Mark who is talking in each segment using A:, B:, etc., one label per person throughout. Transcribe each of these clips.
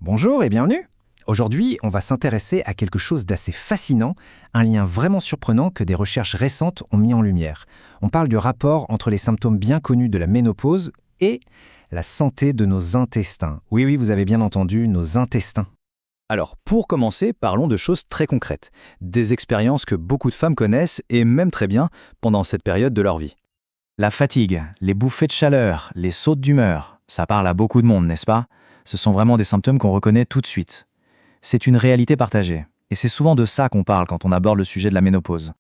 A: Bonjour et bienvenue. Aujourd'hui, on va s'intéresser à quelque chose d'assez fascinant, un lien vraiment surprenant que des recherches récentes ont mis en lumière. On parle du rapport entre les symptômes bien connus de la ménopause et la santé de nos intestins. Oui, vous avez bien entendu, nos intestins.
B: Alors, pour commencer, parlons de choses très concrètes, des expériences que beaucoup de femmes connaissent et même très bien pendant cette période de leur vie.
C: La fatigue, les bouffées de chaleur, les sautes d'humeur, ça parle à beaucoup de monde, n'est-ce pas? Ce sont vraiment des symptômes qu'on reconnaît tout de suite. C'est une réalité partagée, et c'est souvent de ça qu'on parle quand on aborde le sujet de la ménopause.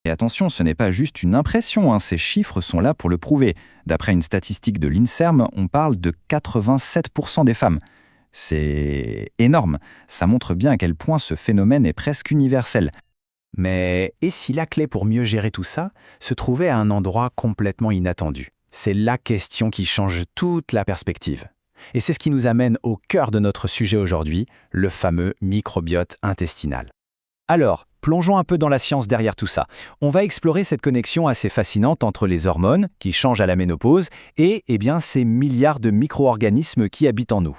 B: Et attention, ce n'est pas juste une impression, ces chiffres sont là pour le prouver. D'après une statistique de l'INSERM, on parle de 87% des femmes. C'est énorme, ça montre bien à quel point ce phénomène est presque universel.
D: Mais et si la clé pour mieux gérer tout ça se trouvait à un endroit complètement inattendu? C'est la question qui change toute la perspective. Et c'est ce qui nous amène au cœur de notre sujet aujourd'hui, le fameux microbiote intestinal. Alors, plongeons un peu dans la science derrière tout ça. On va explorer cette connexion assez fascinante entre les hormones, qui changent à la ménopause, et ces milliards de micro-organismes qui habitent en nous.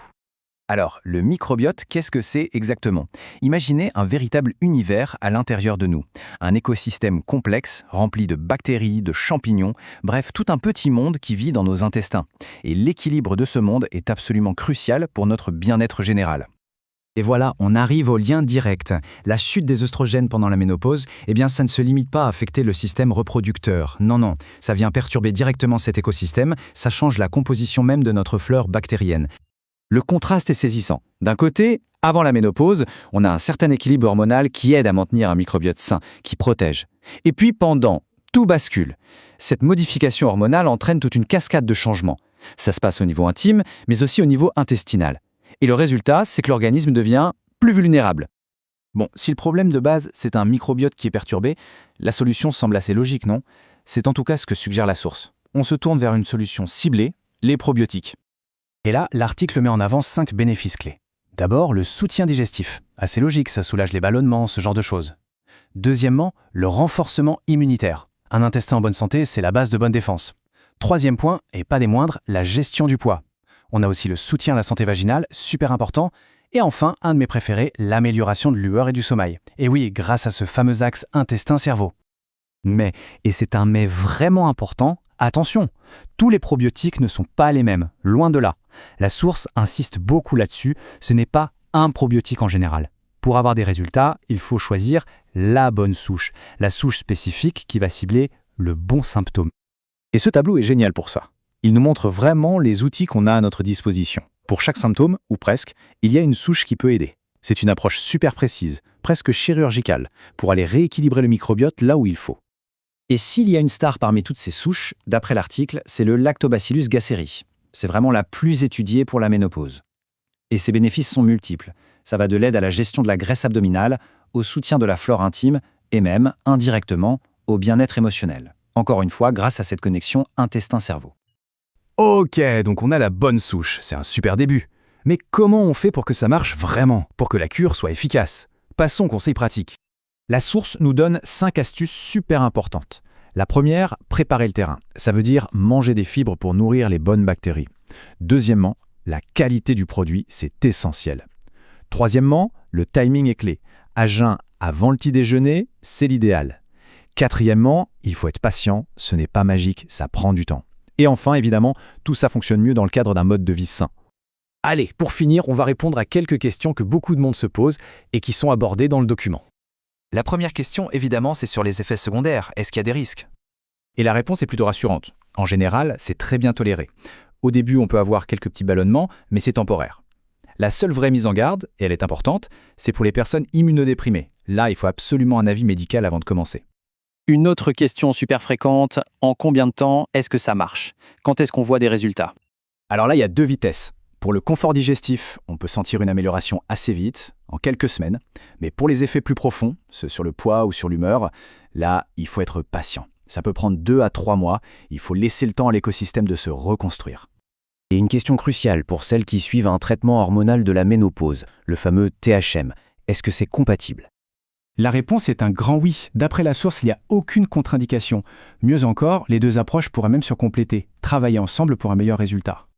D: Alors, le microbiote, qu'est-ce que c'est exactement? Imaginez un véritable univers à l'intérieur de nous. Un écosystème complexe, rempli de bactéries, de champignons, bref, tout un petit monde qui vit dans nos intestins. Et l'équilibre de ce monde est absolument crucial pour notre bien-être général.
C: Et voilà, on arrive au lien direct. La chute des œstrogènes pendant la ménopause, ça ne se limite pas à affecter le système reproducteur. Non, ça vient perturber directement cet écosystème, ça change la composition même de notre flore bactérienne.
D: Le contraste est saisissant. D'un côté, avant la ménopause, on a un certain équilibre hormonal qui aide à maintenir un microbiote sain, qui protège. Et puis pendant, tout bascule. Cette modification hormonale entraîne toute une cascade de changements. Ça se passe au niveau intime, mais aussi au niveau intestinal. Et le résultat, c'est que l'organisme devient plus vulnérable. Bon, si le problème de base, c'est un microbiote qui est perturbé, la solution semble assez logique, non? C'est en tout cas ce que suggère la source. On se tourne vers une solution ciblée, les probiotiques. Et là, l'article met en avant 5 bénéfices clés. D'abord, le soutien digestif. Assez logique, ça soulage les ballonnements, ce genre de choses. Deuxièmement, le renforcement immunitaire. Un intestin en bonne santé, c'est la base de bonne défense. Troisième point, et pas des moindres, la gestion du poids. On a aussi le soutien à la santé vaginale, super important. Et enfin, un de mes préférés, l'amélioration de l'humeur et du sommeil. Et oui, grâce à ce fameux axe intestin-cerveau. Mais, et c'est un mais vraiment important, attention, tous les probiotiques ne sont pas les mêmes, loin de là. La source insiste beaucoup là-dessus, ce n'est pas un probiotique en général. Pour avoir des résultats, il faut choisir la bonne souche, la souche spécifique qui va cibler le bon symptôme. Et ce tableau est génial pour ça. Il nous montre vraiment les outils qu'on a à notre disposition. Pour chaque symptôme, ou presque, il y a une souche qui peut aider. C'est une approche super précise, presque chirurgicale, pour aller rééquilibrer le microbiote là où il faut.
B: Et s'il y a une star parmi toutes ces souches, d'après l'article, c'est le Lactobacillus gasseri. C'est vraiment la plus étudiée pour la ménopause. Et ses bénéfices sont multiples. Ça va de l'aide à la gestion de la graisse abdominale, au soutien de la flore intime et même, indirectement, au bien-être émotionnel. Encore une fois, grâce à cette connexion intestin-cerveau.
D: Ok, donc on a la bonne souche, c'est un super début. Mais comment on fait pour que ça marche vraiment, pour que la cure soit efficace? Passons aux conseils pratiques. La source nous donne 5 astuces super importantes. La première, préparer le terrain. Ça veut dire manger des fibres pour nourrir les bonnes bactéries. Deuxièmement, la qualité du produit, c'est essentiel. Troisièmement, le timing est clé. À jeun avant le petit déjeuner, c'est l'idéal. Quatrièmement, il faut être patient, ce n'est pas magique, ça prend du temps. Et enfin, évidemment, tout ça fonctionne mieux dans le cadre d'un mode de vie sain. Allez, pour finir, on va répondre à quelques questions que beaucoup de monde se pose et qui sont abordées dans le document.
E: La première question, évidemment, c'est sur les effets secondaires. Est-ce qu'il y a des risques?
D: Et la réponse est plutôt rassurante. En général, c'est très bien toléré. Au début, on peut avoir quelques petits ballonnements, mais c'est temporaire. La seule vraie mise en garde, et elle est importante, c'est pour les personnes immunodéprimées. Là, il faut absolument un avis médical avant de commencer.
F: Une autre question super fréquente, en combien de temps est-ce que ça marche? Quand est-ce qu'on voit des résultats?
D: Alors là, il y a 2 vitesses. Pour le confort digestif, on peut sentir une amélioration assez vite, en quelques semaines. Mais pour les effets plus profonds, ceux sur le poids ou sur l'humeur, là, il faut être patient. Ça peut prendre 2 à 3 mois. Il faut laisser le temps à l'écosystème de se reconstruire.
A: Et une question cruciale pour celles qui suivent un traitement hormonal de la ménopause, le fameux THM. Est-ce que c'est compatible?
D: La réponse est un grand oui. D'après la source, il n'y a aucune contre-indication. Mieux encore, les 2 approches pourraient même se compléter, travailler ensemble pour un meilleur résultat.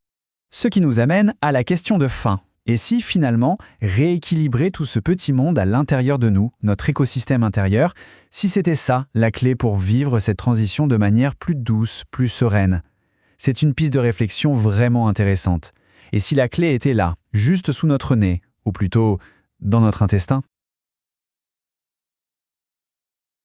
C: Ce qui nous amène à la question de fin. Et si finalement, rééquilibrer tout ce petit monde à l'intérieur de nous, notre écosystème intérieur, si c'était ça la clé pour vivre cette transition de manière plus douce, plus sereine? C'est une piste de réflexion vraiment intéressante. Et si la clé était là, juste sous notre nez, ou plutôt dans notre intestin?